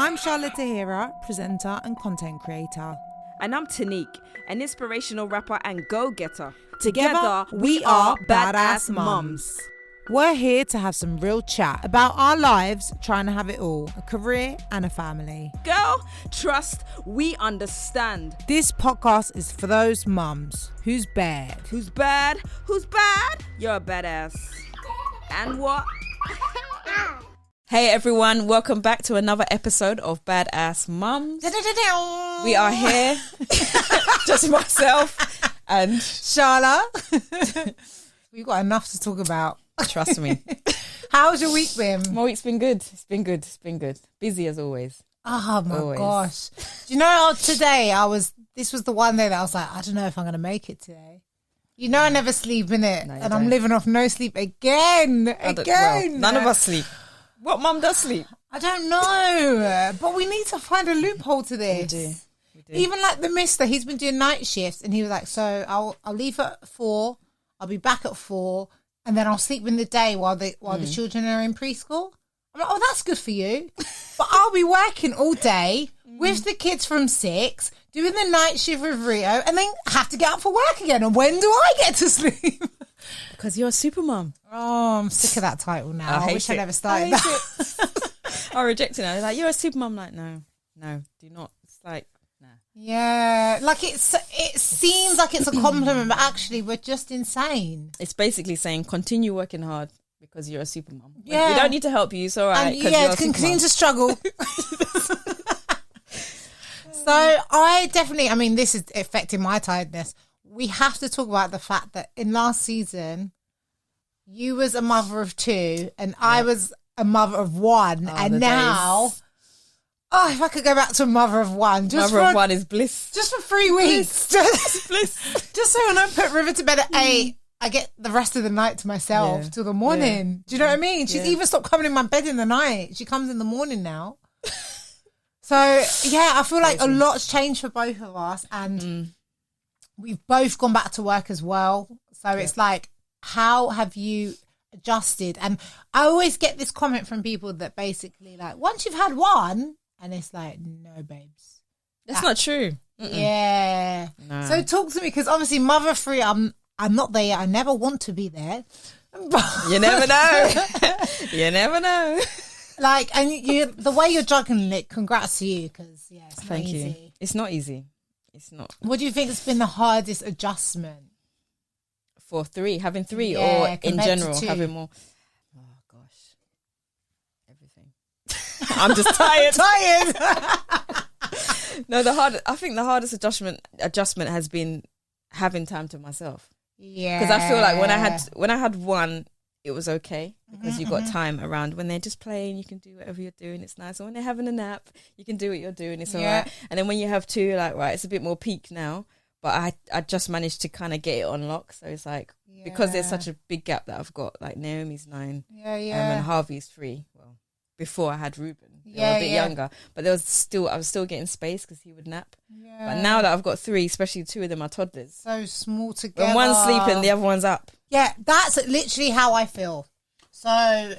I'm Shahlaa presenter and content creator. And I'm Tneek, an inspirational rapper and go-getter. Together, we are Badass Mums. We're here to have some real chat about our lives, trying to have it all, a career and a family. Girl, trust, we understand. This podcast is for those mums who's bad. Who's bad? Who's bad? You're a badass. And what? Hey everyone, welcome back to another episode of Badass Mums. We are here, just myself and Shahlaa. We've got enough to talk about. Trust me. How's your week been? My week's been good. It's been good. Busy as always. Oh my Always. gosh. Do you know, today this was the one day that I was like, I don't know if I'm going to make it today. You know, I never sleep, innit? No, you and don't. I'm living off no sleep again. Well, none of us sleep. What mum does sleep? I don't know. But we need to find a loophole to this. We do. Even like the mister, he's been doing night shifts and he was like, so I'll leave at 4, I'll be back at 4, and then I'll sleep in the day while the children are in preschool. I'm like, oh, that's good for you. But I'll be working all day with the kids from 6, doing the night shift with Rio, and then have to get up for work again. And when do I get to sleep? Because you're a super mum. Oh, I'm sick of that title now. I wish I never started I that. I reject it now. They're like, you're a super mum. Like, no, do not. It's like, nah. Yeah, like it seems like it's a compliment, but actually we're just insane. It's basically saying continue working hard because you're a super mum. Yeah. We don't need to help you. It's all right. And yeah, continue to struggle. So I mean, this is affecting my tiredness. We have to talk about the fact that in last season, you was a mother of 2 and I was a mother of 1. And now, days. if I could go back to a mother of 1. Mother of 1 is bliss. Just for 3 weeks. Bliss. Just so when I put River to bed at 8, I get the rest of the night to myself till the morning. Yeah. Do you know what I mean? She's even stopped coming in my bed in the night. She comes in the morning now. So, yeah, I feel like a lot's changed for both of us. And we've both gone back to work as well. So it's like, how have you adjusted? And I always get this comment from people that basically like, once you've had 1, and it's like, no, babes. That's not true. Yeah. No. So talk to me, because obviously mother of 3, I'm not there yet. I never want to be there. You never know. You never know. Like, and the way you're juggling it, congrats to you, because it's not easy. You. It's not easy. It's not. What do you think has been the hardest adjustment? For 3, having 3 or in general having more? Oh gosh, everything. I'm just tired. No, I think the hardest adjustment has been having time to myself. Yeah, because I feel like when I had 1, it was okay because you got time around. When they're just playing, you can do whatever you're doing. It's nice. And when they're having a nap, you can do what you're doing. It's all right. And then when you have 2, like, right, it's a bit more peak now. But I just managed to kind of get it on lock. So it's like, because there's such a big gap that I've got, like Naomi's 9 and Harvey's 3. Well, before I had Ruben, they were a bit younger. But I was still getting space because he would nap. Yeah. But now that I've got 3, especially 2 of them are toddlers. So small together. When one's sleeping, the other one's up. Yeah, that's literally how I feel. So,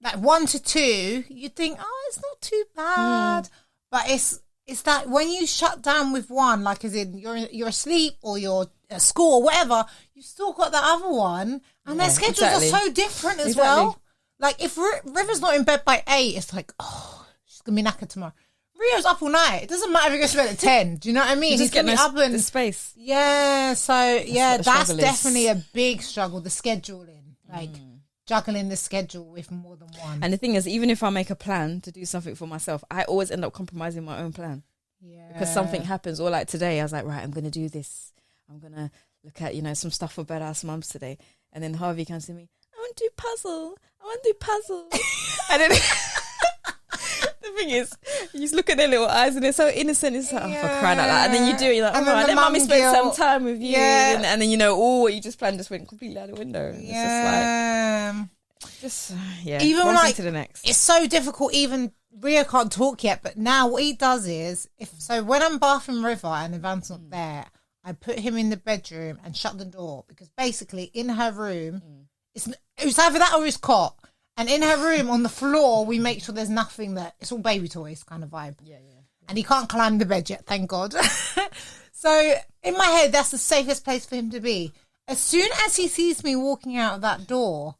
like 1 to 2, you think, it's not too bad. But it's that when you shut down with 1, like as in you're asleep or you're at school or whatever, you still got the other one, and their schedules are so different as well. Like if River's not in bed by 8, it's like, she's gonna be knackered tomorrow. Rio's up all night. It doesn't matter if he goes to bed at 10. Do you know what I mean? He's gonna be up in the space. Yeah. So that's is. definitely a big struggle. The scheduling, like juggling the schedule with more than 1. And the thing is, even if I make a plan to do something for myself, I always end up compromising my own plan. Yeah. Because something happens. Or like today, I was like, right, I'm going to do this. I'm going to look at, some stuff for Badass Mums today. And then Harvey comes to me, I want to do puzzle. And then the thing is, you just look at their little eyes and they're so innocent. It's like, for crying out loud. And then you do it, you're like, let mommy spend some time with you. Yeah. And then, what you just planned just went completely out the window. It's just like, even one like, thing to the next. It's so difficult. Even Rio can't talk yet, but now what he does is, when I'm bathing River and Ivan's not there, I put him in the bedroom and shut the door, because basically in her room, it's either that or his cot. And in her room, on the floor, we make sure there's nothing that... It's all baby toys kind of vibe. Yeah. And he can't climb the bed yet, thank God. So in my head, that's the safest place for him to be. As soon as he sees me walking out of that door,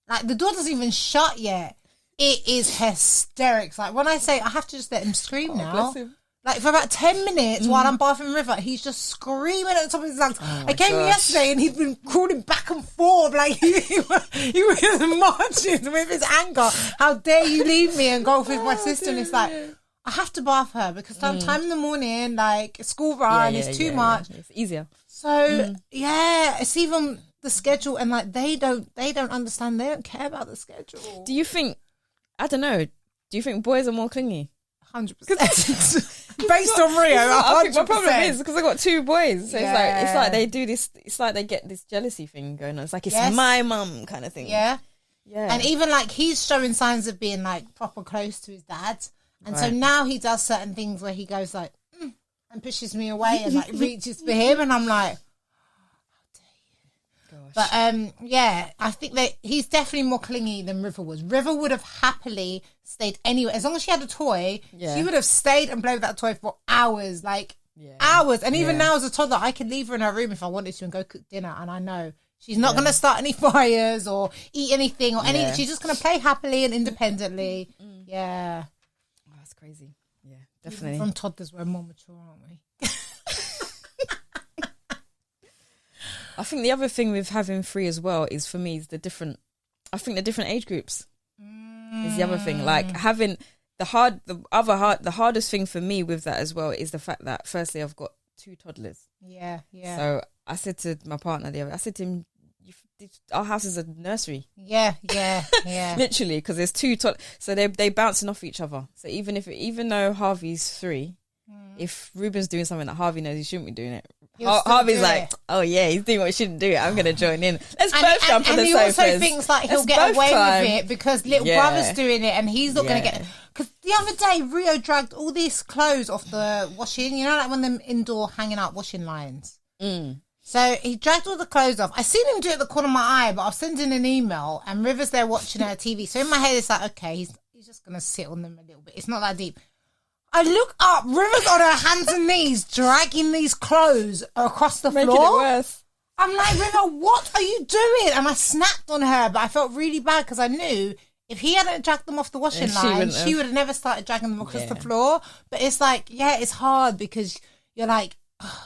like the door doesn't even shut yet, it is hysterics. Like when I say I have to just let him scream now. Bless him. Like for about 10 minutes while I'm bathing River, he's just screaming at the top of his lungs. I came in yesterday and he'd been crawling back and forth like he was marching with his anger. How dare you leave me and go with my sister? And it's like, I have to bath her because sometime in the morning, like school run, is too much. It's easier. So it's even the schedule, and like they don't understand. They don't care about the schedule. Do you think? I don't know. Do you think boys are more clingy? 100%. Based on Rio, 100%. I think my problem is because I got 2 boys, so it's like they do this. It's like they get this jealousy thing going on. It's like it's my mum kind of thing. Yeah. And even like he's showing signs of being like proper close to his dad, and so now he does certain things where he goes like and pushes me away and like reaches for him, and I'm like, but I think that he's definitely more clingy than River was. River would have happily stayed anywhere. As long as she had a toy, she would have stayed and played with that toy for hours, hours. And even now as a toddler, I could leave her in her room if I wanted to and go cook dinner, and I know she's not going to start any fires or eat anything or anything. She's just going to play happily and independently. Yeah. Oh, that's crazy. Yeah, definitely. Even from toddlers, we're more mature, aren't we? I think the other thing with having 3 as well is for me is the different age groups is the other thing. Like having the hardest thing for me with that as well is the fact that firstly I've got 2 toddlers. Yeah. So I said to my partner I said to him, our house is a nursery. Yeah. Literally, because there's 2 so they bouncing off each other. So even though Harvey's 3, if Ruben's doing something that Harvey knows he shouldn't be doing it, Harvey's like, oh yeah, he's doing what he shouldn't do. I'm going to join in. Let's both jump on the sofas. And he also thinks like he'll get away with it because little brother's doing it and he's not going to get... Because the other day, Rio dragged all these clothes off the washing, you know, like when them indoor hanging out washing lines. So he dragged all the clothes off. I seen him do it at the corner of my eye, but I was sending an email and River's there watching her TV. So in my head, it's like, okay, he's just going to sit on them a little bit. It's not that deep. I look up, River's on her hands and knees dragging these clothes across the floor. Making it worse. I'm like, River, what are you doing? And I snapped on her, but I felt really bad because I knew if he hadn't dragged them off the washing line, she would have never started dragging them across the floor. But it's like, it's hard because you're like,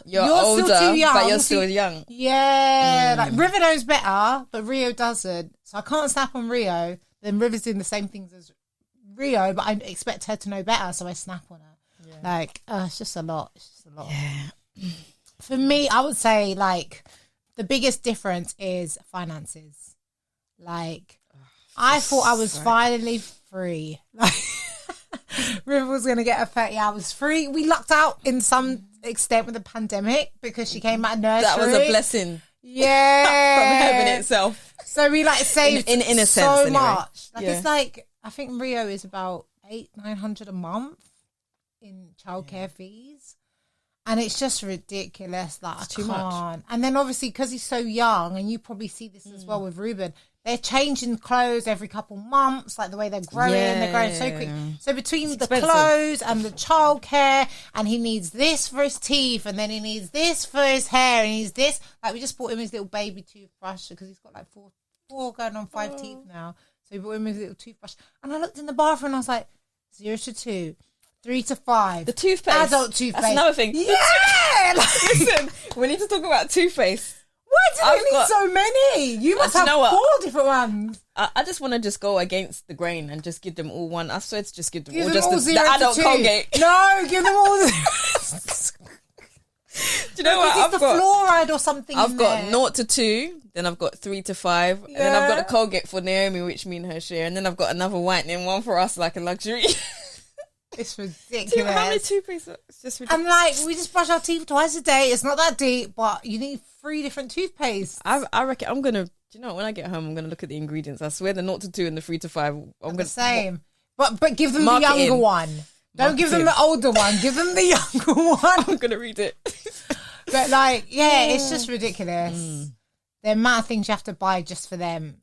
you're older, still too young, but you're still young. Yeah, like River knows better, but Rio doesn't. So I can't snap on Rio. Then River's doing the same things as Rio, but I expect her to know better, so I snap on her. Like, it's just a lot. Yeah. For me, I would say like the biggest difference is finances. Like, I thought I was finally free. Like, River was going to get her 30 hours free. We lucked out in some extent with the pandemic because she came out of nursery. That was a blessing. Yeah. From heaven itself. So we like saved in a sense, so much. Like it's like, I think Rio is about $800-900 a month in childcare fees. And it's just ridiculous. Like, it's too much. And then obviously, because he's so young, and you probably see this as well with Ruben, they're changing clothes every couple months, like the way they're growing. They're growing so quick. So between the clothes and the childcare, and he needs this for his teeth, and then he needs this for his hair, and he needs this. Like, we just bought him his little baby toothbrush because he's got like four going on 5 teeth now. So we bought him his little toothbrush. And I looked in the bathroom and I was like, 0 to 2. 3 to 5. The toothpaste. Adult toothpaste. That's another thing. Yeah! Listen, we need to talk about toothpaste. Why do we need so many? You must have 4 different ones. I just want to go against the grain and just give them all one. I swear to just give them all just the adult Colgate. No, give them all. Do you know what? I've got fluoride or something. I've got 0 to 2. Then I've got 3 to 5. And then I've got a Colgate for Naomi, which me and her share. And then I've got another whitening one for us, like a luxury. It's ridiculous. How many toothpaste? It's just ridiculous. And like, we just brush our teeth twice a day. It's not that deep, but you need 3 different toothpastes. I reckon I'm gonna. Do you know what? When I get home, I'm gonna look at the ingredients. I swear the 0 to 2 and the 3 to 5. I'm gonna same. But give them the younger one. Don't give them the older one. Give them the younger one. I'm gonna read it. But like, it's just ridiculous. The amount of things you have to buy just for them.